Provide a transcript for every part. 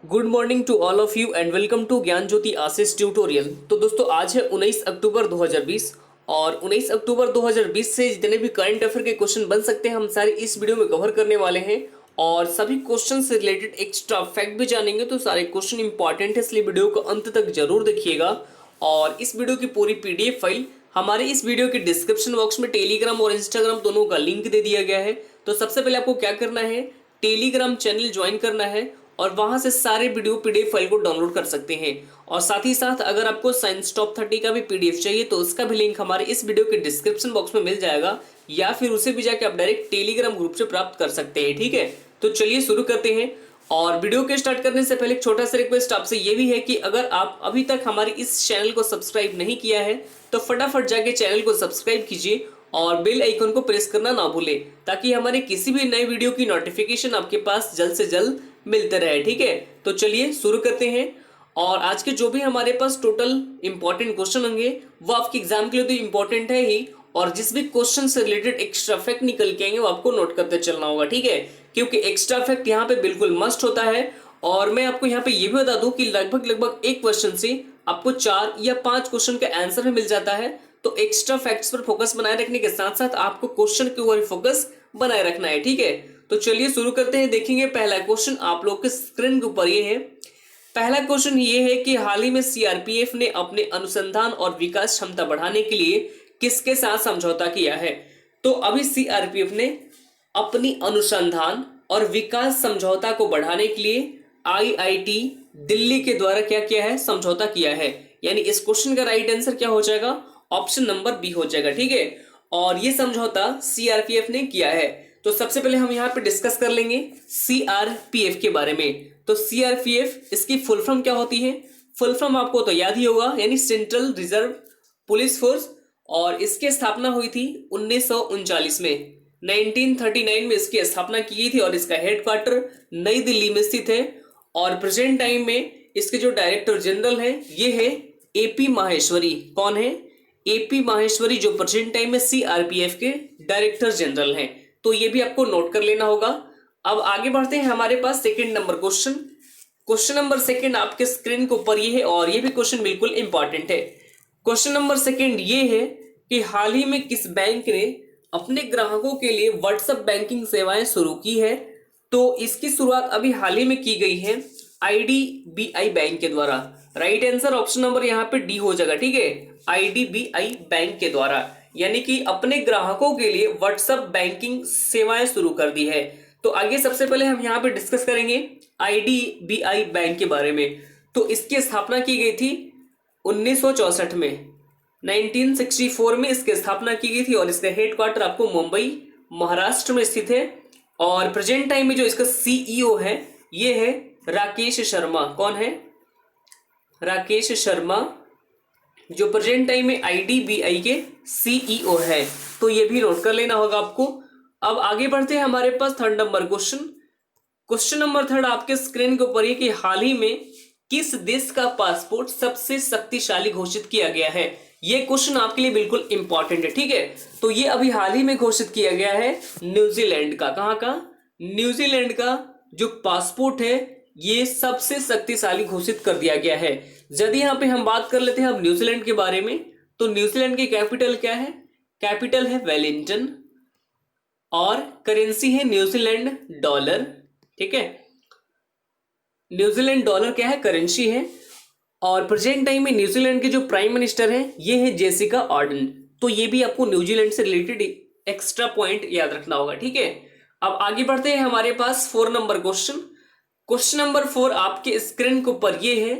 Good morning to all of you and welcome to Gyan Jyoti Ashish tutorial. तो दोस्तों आज है 19 अक्टूबर 2020 और 19 अक्टूबर 2020 से जितने भी करंट अफेयर के क्वेश्चन बन सकते हैं हम सारे इस वीडियो में कवर करने वाले हैं और सभी क्वेश्चन से रिलेटेड एक्स्ट्रा फैक्ट भी जानेंगे। तो सारे क्वेश्चन इंपॉर्टेंट है इसलिए वीडियो को अंत तक जरूर देखिएगा। और इस वीडियो की पूरी पीडीएफ फाइल हमारे इस वीडियो के डिस्क्रिप्शन बॉक्स में टेलीग्राम और इंस्टाग्राम दोनों का लिंक दे दिया गया है। तो सबसे पहले आपको क्या करना है, टेलीग्राम चैनल ज्वाइन करना है और वहां से सारे वीडियो पीडीएफ फाइल को डाउनलोड कर सकते हैं। और साथ ही साथ अगर आपको साइंस टॉप 30 का भी पीडीएफ चाहिए तो उसका भी लिंक हमारे इस वीडियो के डिस्क्रिप्शन बॉक्स में मिल जाएगा, या फिर उसे भी जाके आप डायरेक्ट टेलीग्राम ग्रुप से प्राप्त कर सकते हैं। ठीक है, तो चलिए शुरू करते हैं। और वीडियो के स्टार्ट करने से पहले एक छोटा सा रिक्वेस्ट आपसे ये भी है कि अगर आप अभी तक हमारे इस चैनल को सब्सक्राइब नहीं किया है तो फटाफट जाके चैनल को सब्सक्राइब कीजिए और बेल आइकन को प्रेस करना ना भूलें, ताकि हमारे किसी भी नए वीडियो की नोटिफिकेशन आपके पास जल्द से जल्द मिलते रहे। ठीक है, तो चलिए शुरू करते हैं। और आज के जो भी हमारे पास टोटल इंपॉर्टेंट क्वेश्चन होंगे वो आपके एग्जाम के लिए तो इंपॉर्टेंट है ही, और जिस भी क्वेश्चन से रिलेटेड एक्स्ट्रा फैक्ट निकल के आएंगे वो आपको नोट करते चलना होगा। ठीक है, क्योंकि एक्स्ट्रा फैक्ट यहाँ पे बिल्कुल मस्ट होता है। और मैं आपको यहाँ पे ये भी बता दूं कि लगभग एक क्वेश्चन से आपको 4 या 5 क्वेश्चन का आंसर भी मिल जाता है। तो एक्स्ट्रा फैक्ट्स पर फोकस बनाए रखने के साथ साथ आपको क्वेश्चन के ऊपर फोकस बनाए रखना है। ठीक है, तो चलिए शुरू करते हैं। देखेंगे पहला क्वेश्चन आप लोग के स्क्रीन के ऊपर ये है। पहला क्वेश्चन ये है कि हाल ही में सीआरपीएफ ने अपने अनुसंधान और विकास क्षमता बढ़ाने के लिए किसके साथ समझौता किया है। तो अभी सीआरपीएफ ने अपनी अनुसंधान और विकास समझौता को बढ़ाने के लिए आईआईटी दिल्ली के द्वारा क्या किया है, समझौता किया है। यानी इस क्वेश्चन का राइट आंसर क्या हो जाएगा, ऑप्शन नंबर बी हो जाएगा। ठीक है, और ये समझौता सीआरपीएफ ने किया है। तो सबसे पहले हम यहाँ पे डिस्कस कर लेंगे सीआरपीएफ के बारे में। तो सीआरपीएफ इसकी फुल फॉर्म क्या होती है, फुल फॉर्म आपको तो याद ही होगा, यानी सेंट्रल रिजर्व पुलिस फोर्स। और इसकी स्थापना हुई थी 1939 में, 1939 में इसकी स्थापना की गई थी और इसका हेडक्वार्टर नई दिल्ली में स्थित है। और प्रेजेंट टाइम में इसके जो डायरेक्टर जनरल है ये है एपी माहेश्वरी। कौन है, एपी माहेश्वरी, जो प्रेजेंट टाइम में सीआरपीएफ के डायरेक्टर जनरल हैं। तो ये भी आपको नोट कर लेना होगा। अब आगे बढ़ते हैं हमारे पास second number question. Question number second आपके स्क्रीन के ऊपर ये है और ये भी क्वेश्चन बिल्कुल इंपॉर्टेंट है। क्वेश्चन नंबर सेकंड ये है कि हाल ही में किस बैंक ने अपने ग्राहकों के लिए व्हाट्सएप बैंकिंग सेवाएं शुरू की है। तो इसकी शुरुआत अभी हाल ही में की गई है आईडीबीआई बैंक के द्वारा। राइट आंसर ऑप्शन नंबर यहाँ पे डी हो जाएगा। ठीक है, आईडीबीआई बैंक के द्वारा, यानी कि अपने ग्राहकों के लिए व्हाट्सएप बैंकिंग सेवाएं शुरू कर दी है। तो आगे सबसे पहले हम यहाँ पे डिस्कस करेंगे आईडीबीआई बैंक के बारे में। तो इसकी स्थापना की गई थी 1964 में, 1964 में इसकी स्थापना की गई थी और इसका हेडक्वार्टर आपको मुंबई महाराष्ट्र में स्थित है। और प्रेजेंट टाइम में जो इसका सीईओ है ये है राकेश शर्मा। कौन है, राकेश शर्मा, जो प्रेजेंट टाइम में आईडीबीआई के सीईओ है। तो ये भी नोट कर लेना होगा आपको। अब आगे बढ़ते हैं हमारे पास third number question. Question number third आपके स्क्रीन के ऊपर ये कि हाल ही में किस देश का पासपोर्ट सबसे शक्तिशाली घोषित किया गया है। ये क्वेश्चन आपके लिए बिल्कुल इंपॉर्टेंट है। ठीक है, तो ये अभी हाल ही में घोषित किया गया है न्यूजीलैंड का। कहाँ का, न्यूजीलैंड का जो पासपोर्ट है ये सबसे शक्तिशाली घोषित कर दिया गया है। यदि यहाँ पे हम बात कर लेते हैं अब न्यूजीलैंड के बारे में, तो न्यूजीलैंड की कैपिटल क्या है, कैपिटल है वेलिंगटन और करेंसी है न्यूजीलैंड डॉलर। ठीक है, न्यूजीलैंड डॉलर क्या है, करेंसी है। और प्रेजेंट टाइम में न्यूजीलैंड के जो प्राइम मिनिस्टर हैं ये है जेसिका आर्डन। तो ये भी आपको न्यूजीलैंड से रिलेटेड एक्स्ट्रा पॉइंट याद रखना होगा। ठीक है, अब आगे बढ़ते हैं हमारे पास 4 नंबर क्वेश्चन। क्वेश्चन नंबर 4 आपके स्क्रीन के ऊपर ये है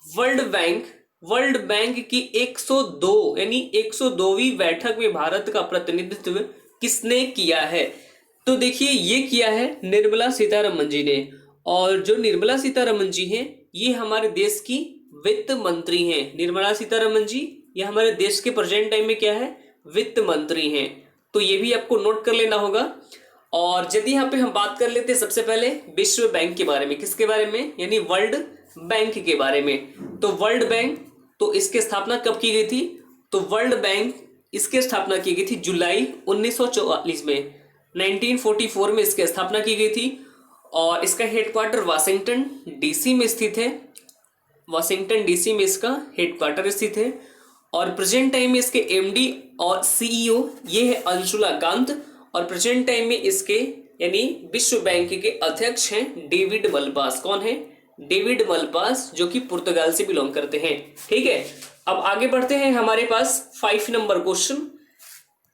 वर्ल्ड बैंक की 102 यानी 102वीं बैठक में भारत का प्रतिनिधित्व किसने किया है। तो देखिए ये किया है निर्मला सीतारमन जी ने। और जो निर्मला सीतारमन जी हैं ये हमारे देश की वित्त मंत्री हैं। निर्मला सीतारमन जी ये हमारे देश के प्रेजेंट टाइम में क्या है, वित्त मंत्री हैं। तो ये भी आपको नोट कर लेना होगा। और यदि यहाँ पे हम बात कर लेते हैं सबसे पहले विश्व बैंक के बारे में, किसके बारे में, यानी वर्ल्ड बैंक के बारे में। तो वर्ल्ड बैंक, तो इसकी स्थापना कब की गई थी, तो वर्ल्ड बैंक इसकी स्थापना की गई थी जुलाई 1944 में, 1944 में इसकी स्थापना की गई थी। और इसका हेडक्वार्टर वाशिंगटन डीसी में स्थित है। वाशिंगटन डीसी में इसका हेडक्वार्टर स्थित है। और प्रेजेंट टाइम में इसके एमडी और सीईओ ये है अंशुला कांत। और प्रेजेंट टाइम में इसके यानी विश्व बैंक के अध्यक्ष हैं डेविड मलपास। कौन है? डेविड मलपास, जो कि पुर्तगाल से बिलोंग करते हैं। ठीक है, अब आगे बढ़ते हैं। हमारे पास 5 नंबर क्वेश्चन।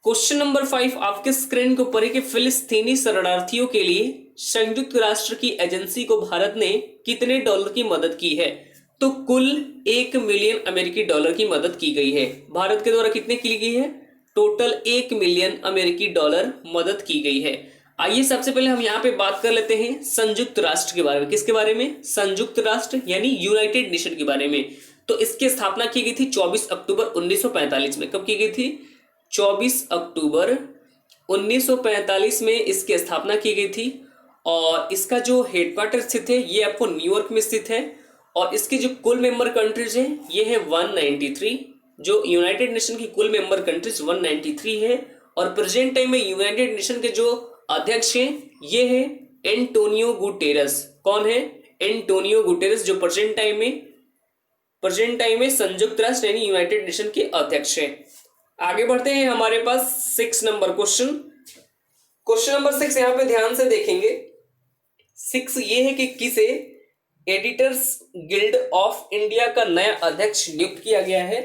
क्वेश्चन नंबर 5 आपके स्क्रीन के ऊपर है कि फिलिस्तीनी शरणार्थियों के लिए संयुक्त राष्ट्र की एजेंसी को भारत ने कितने डॉलर की मदद की है? तो कुल 1 मिलियन अमेरिकी डॉलर की मदद की गई है। भारत के द्वारा कितने की गई है? टोटल 1 मिलियन अमेरिकी डॉलर मदद की गई है। आइए सबसे पहले हम यहाँ पे बात कर लेते हैं संयुक्त राष्ट्र के बारे में। किसके बारे में? संयुक्त राष्ट्र यानी यूनाइटेड नेशन के बारे में। तो इसकी स्थापना की गई थी 24 अक्टूबर 1945 में। कब की गई थी? 24 अक्टूबर 1945 में इसकी स्थापना की गई थी। और इसका जो हेडक्वार्टर स्थित है ये आपको न्यूयॉर्क में स्थित है। और इसकी जो कुल मेंबर कंट्रीज है ये है 193। जो यूनाइटेड नेशन की कुल मेंबर कंट्रीज 193 है। और प्रेजेंट टाइम में यूनाइटेड नेशन के जो अध्यक्ष हैं ये है एंटोनियो गुटेरस। कौन है? एंटोनियो गुटेरस, जो प्रेजेंट टाइम में संयुक्त राष्ट्र यानी यूनाइटेड नेशन के अध्यक्ष है। आगे बढ़ते हैं। हमारे पास 6 नंबर क्वेश्चन। क्वेश्चन नंबर 6 यहाँ पे ध्यान से देखेंगे। 6 ये है कि किसे एडिटर्स गिल्ड ऑफ इंडिया का नया अध्यक्ष नियुक्त किया गया है?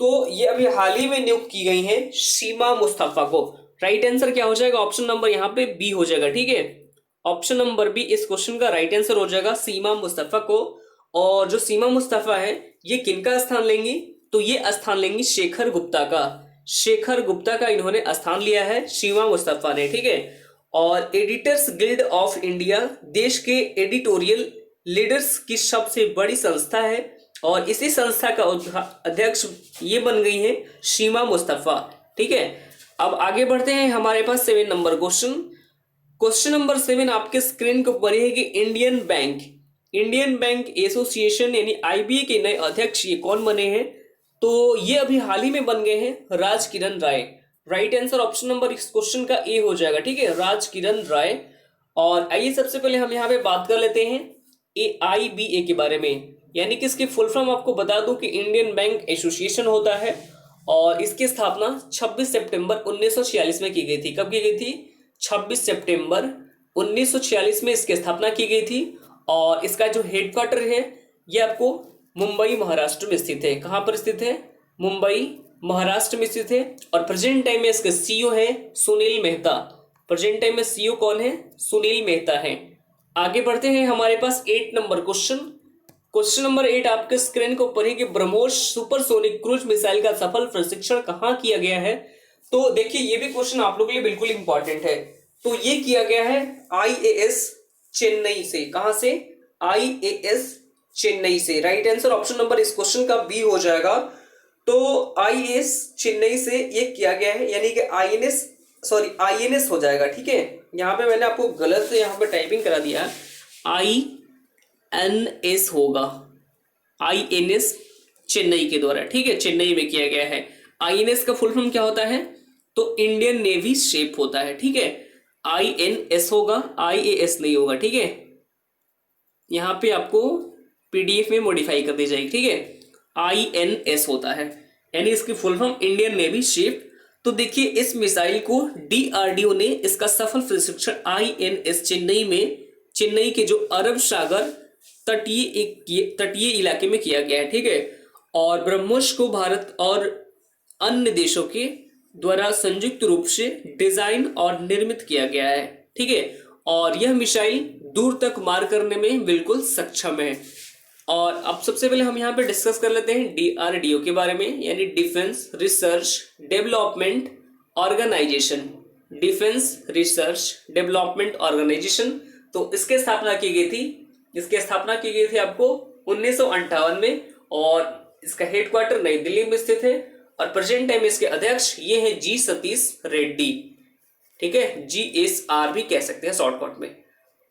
तो ये अभी हाल ही में नियुक्त की गई है सीमा मुस्तफा को। राइट आंसर क्या हो जाएगा? ऑप्शन नंबर यहाँ पे बी हो जाएगा। ठीक है, ऑप्शन नंबर बी इस क्वेश्चन का राइट आंसर हो जाएगा, सीमा मुस्तफा को। और जो सीमा मुस्तफा है ये किनका स्थान लेंगी? तो ये स्थान लेंगी शेखर गुप्ता का। शेखर गुप्ता का इन्होंने स्थान लिया है सीमा मुस्तफा ने। ठीक है, और एडिटर्स गिल्ड ऑफ इंडिया देश के एडिटोरियल लीडर्स की सबसे बड़ी संस्था है। और इसी संस्था का अध्यक्ष ये बन गई है सीमा मुस्तफा। ठीक है, अब आगे बढ़ते हैं। हमारे पास 7 नंबर क्वेश्चन। क्वेश्चन नंबर 7 आपके स्क्रीन के ऊपर है कि इंडियन बैंक एसोसिएशन यानी आईबीए के नए अध्यक्ष ये कौन बने हैं? तो ये अभी हाल ही में बन गए हैं राजकिरण राय। राइट आंसर ऑप्शन नंबर इस क्वेश्चन का ए हो जाएगा। ठीक है, राजकिरण राय। और आइए सबसे पहले हम यहाँ पे बात कर लेते हैं AIBA के बारे में, यानी कि इसकी फुल फॉर्म आपको बता दूं कि इंडियन बैंक एसोसिएशन होता है। और इसकी स्थापना 26 सितंबर 1946 में की गई थी। कब की गई थी? 26 सितंबर 1946 में इसकी स्थापना की गई थी। और इसका जो हेडक्वार्टर है ये आपको मुंबई महाराष्ट्र में स्थित है। कहाँ पर स्थित है? मुंबई महाराष्ट्र में स्थित है। और प्रेजेंट टाइम में इसके सीईओ है सुनील मेहता। प्रेजेंट टाइम में सीईओ कौन है? सुनील मेहता है। आगे बढ़ते हैं। हमारे पास 8 नंबर क्वेश्चन। क्वेश्चन नंबर 8 आपके स्क्रीन के ऊपर है कि ब्रह्मोस सुपरसोनिक क्रूज मिसाइल का सफल प्रशिक्षण कहाँ किया गया है? तो देखिए ये भी क्वेश्चन आप लोगों के लिए बिल्कुल इंपॉर्टेंट है। तो ये किया गया है IAS चेन्नई से। कहां से? IAS चेन्नई से। राइट आंसर ऑप्शन नंबर इस क्वेश्चन का बी हो जाएगा। तो IAS चेन्नई से ये किया गया है, यानी कि INS हो जाएगा। ठीक है, यहाँ पे मैंने आपको गलत से यहाँ पे टाइपिंग करा दिया, INS होगा, INS चेन्नई के द्वारा। ठीक है, चेन्नई में किया गया है। INS का फुल फॉर्म क्या होता है? तो इंडियन नेवी शेप होता है। ठीक है, INS होगा, IAS नहीं होगा। ठीक है, यहाँ पे आपको PDF में मॉडिफाई कर दी जाएगी। ठीक है, INS होता है, यानी इसकी full form Indian navy shape. तो देखिए इस मिसाइल को DRDO ने इसका सफल प्रशिक्षण INS चेन्नई के जो अरब सागर तटीय इलाके में किया गया है। ठीक है, और ब्रह्मोस को भारत और अन्य देशों के द्वारा संयुक्त रूप से डिजाइन और निर्मित किया गया है। ठीक है, और यह मिसाइल दूर तक मार करने में बिल्कुल सक्षम है। और अब सबसे पहले हम यहाँ पे डिस्कस कर लेते हैं DRDO के बारे में, यानी defence research development organisation. Defence research development organisation. तो इसकी स्थापना की गई थी आपको 1958 में। और इसका हेडक्वार्टर नई दिल्ली में स्थित है। और प्रेजेंट टाइम इसके अध्यक्ष ये है G सतीश रेड्डी। ठीक है, GSR भी कह सकते हैं शॉर्टकट में।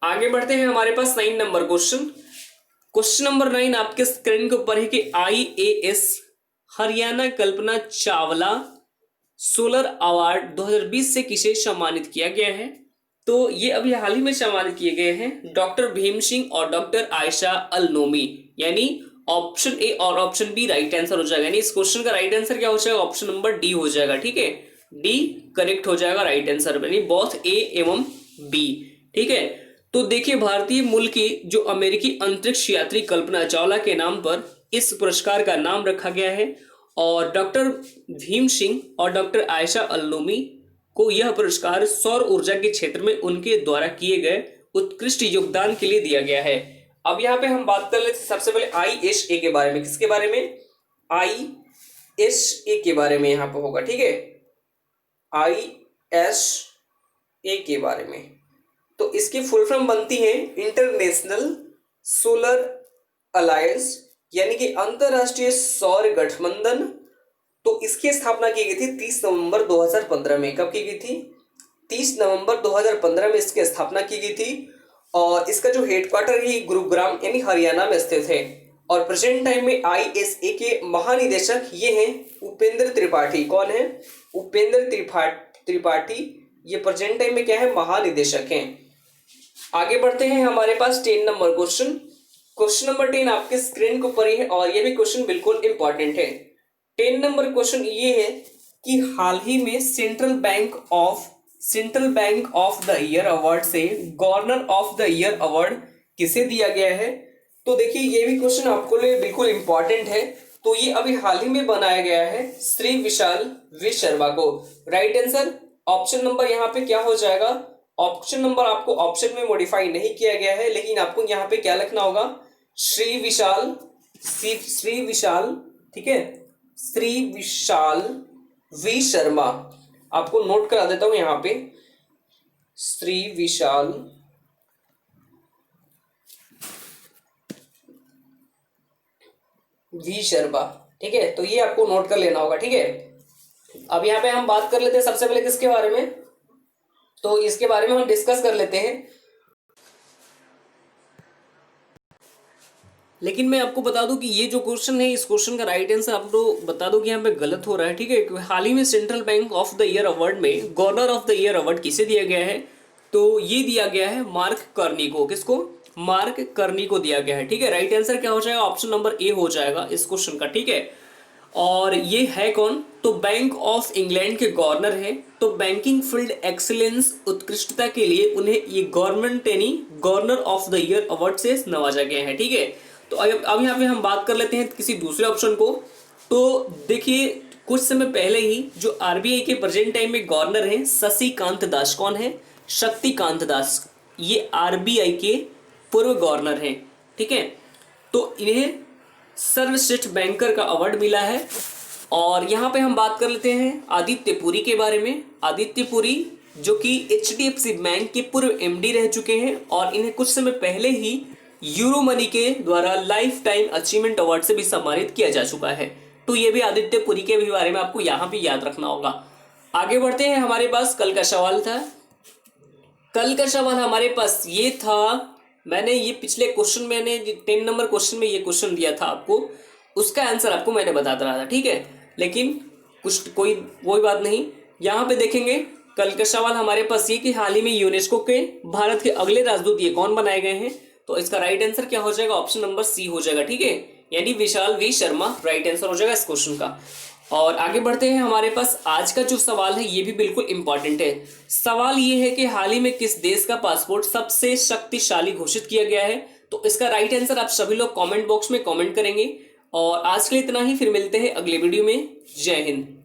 आगे बढ़ते हैं। हमारे पास 9 नंबर क्वेश्चन। क्वेश्चन नंबर 9 आपके स्क्रीन के ऊपर है कि IAS Haryana Kalpana Chawla solar award 2020 से किसे सम्मानित किया गया है? तो ये अभी हाल ही में सम्मानित किए गए हैं डॉक्टर भीम सिंह और डॉक्टर आयशा अल नोमी, यानी ऑप्शन ए और ऑप्शन बी राइट आंसर हो जाएगा। यानी इस क्वेश्चन का राइट आंसर क्या हो जाएगा, ऑप्शन नंबर डी हो जाएगा। ठीक है, डी करेक्ट हो जाएगा राइट आंसर, यानी बोथ ए एवं बी। ठीक है, तो देखिए भारतीय मूल की जो अमेरिकी अंतरिक्ष यात्री कल्पना चावला के नाम पर इस पुरस्कार का नाम रखा गया है और डॉक्टर भीम सिंह और डॉक्टर आयशा अल नोमी को यह पुरस्कार सौर ऊर्जा के क्षेत्र में उनके द्वारा किए गए उत्कृष्ट योगदान के लिए दिया गया है। अब यहाँ पे हम बात कर लेते सबसे पहले ISA के बारे में। किसके बारे में, ISA के बारे में यहाँ पे होगा। ठीक है, ISA के बारे में, तो इसकी फुल फॉर्म बनती है इंटरनेशनल सोलर अलायंस, यानी कि अंतरराष्ट्रीय सौर गठबंधन। तो इसकी स्थापना की गई थी 30 नवंबर 2015 में। कब की गई थी, 30 नवंबर 2015 में इसकी स्थापना की गई थी और इसका जो हेडक्वार्टर है गुरुग्राम यानी हरियाणा में स्थित है। और प्रेजेंट टाइम में ISA के महानिदेशक ये हैं उपेंद्र त्रिपाठी। कौन है, उपेंद्र त्रिपाठी, ये प्रेजेंट टाइम में क्या है, महानिदेशक हैं। आगे बढ़ते हैं, हमारे पास 10 नंबर क्वेश्चन। क्वेश्चन नंबर 10 आपके स्क्रीन के ऊपर ही है और ये भी क्वेश्चन बिल्कुल इंपॉर्टेंट है। 10 नंबर क्वेश्चन ये है कि हाल ही में central bank of the year award से governor of the year award किसे दिया गया है। तो देखिए ये भी क्वेश्चन आपको लिए बिल्कुल इंपॉर्टेंट है। तो ये अभी हाल ही में बनाया गया है श्री विशाल वी शर्मा को। राइट आंसर ऑप्शन नंबर यहाँ पे क्या हो जाएगा, ऑप्शन नंबर आपको ऑप्शन में मॉडिफाई नहीं किया गया है, लेकिन आपको यहाँ पे क्या लिखना होगा, श्री विशाल, ठीक है, श्री विशाल वी शर्मा। आपको नोट करा देता हूं यहाँ पे, श्री विशाल वी शर्मा। ठीक है, तो ये आपको नोट कर लेना होगा। ठीक है, अब यहाँ पे हम बात कर लेते हैं सबसे पहले किसके बारे में, तो इसके बारे में हम डिस्कस कर लेते हैं। लेकिन मैं आपको बता दूं कि ये जो क्वेश्चन है, इस क्वेश्चन का राइट आंसर आपको बता दूं कि यहाँ पे गलत हो रहा है। ठीक है, हाल ही में central bank of the year award में governor of the year award किसे दिया गया है, तो ये दिया गया है मार्क कर्नी को। किसको, मार्क कर्नी को दिया गया है। ठीक है, राइट आंसर क्या हो जाएगा, ऑप्शन नंबर ए हो जाएगा इस क्वेश्चन का। ठीक है, और ये है कौन, तो बैंक ऑफ इंग्लैंड के गवर्नर है। तो बैंकिंग फील्ड एक्सीलेंस उत्कृष्टता के लिए उन्हें ये गवर्नमेंट यानी governor of the year award से नवाजा गया है। ठीक है, तो अब यहाँ पे हम बात कर लेते हैं किसी दूसरे ऑप्शन को। तो देखिए कुछ समय पहले ही जो RBI के प्रेजेंट टाइम में गवर्नर हैं शशिकांत दास। कौन है, शक्तिकांत दास, ये RBI के पूर्व गवर्नर हैं। ठीक है, तो इन्हें सर्वश्रेष्ठ बैंकर का अवार्ड मिला है। और यहाँ पे हम बात कर लेते हैं आदित्य पुरी के बारे में। आदित्य पुरी जो कि HDFC बैंक के पूर्व MD रह चुके हैं और इन्हें कुछ समय पहले ही यूरो मनी के द्वारा लाइफ टाइम अचीवमेंट अवार्ड से भी सम्मानित किया जा चुका है। तो ये भी आदित्य पुरी के भी बारे में आपको यहाँ पे याद रखना होगा। आगे बढ़ते हैं, हमारे पास कल का सवाल था। कल का सवाल हमारे पास ये था, मैंने ये पिछले क्वेश्चन में 10 नंबर क्वेश्चन में ये क्वेश्चन दिया था आपको, उसका आंसर आपको मैंने बताता रहा था। ठीक है, लेकिन कोई बात नहीं। यहाँ पे देखेंगे कल का सवाल हमारे पास ये कि हाल ही में यूनेस्को के भारत के अगले राजदूत ये कौन बनाए गए हैं, तो इसका राइट आंसर क्या हो जाएगा, ऑप्शन नंबर सी हो जाएगा। ठीक है, यानी विशाल वी शर्मा राइट आंसर हो जाएगा इस क्वेश्चन का। और आगे बढ़ते हैं, हमारे पास आज का जो सवाल है ये भी बिल्कुल इंपॉर्टेंट है। सवाल ये है कि हाल ही में किस देश का पासपोर्ट सबसे शक्तिशाली घोषित किया गया है, तो इसका राइट आंसर आप सभी लोग कमेंट बॉक्स में कमेंट करेंगे। और आज के लिए इतना ही, फिर मिलते हैं अगले वीडियो में। जय हिंद।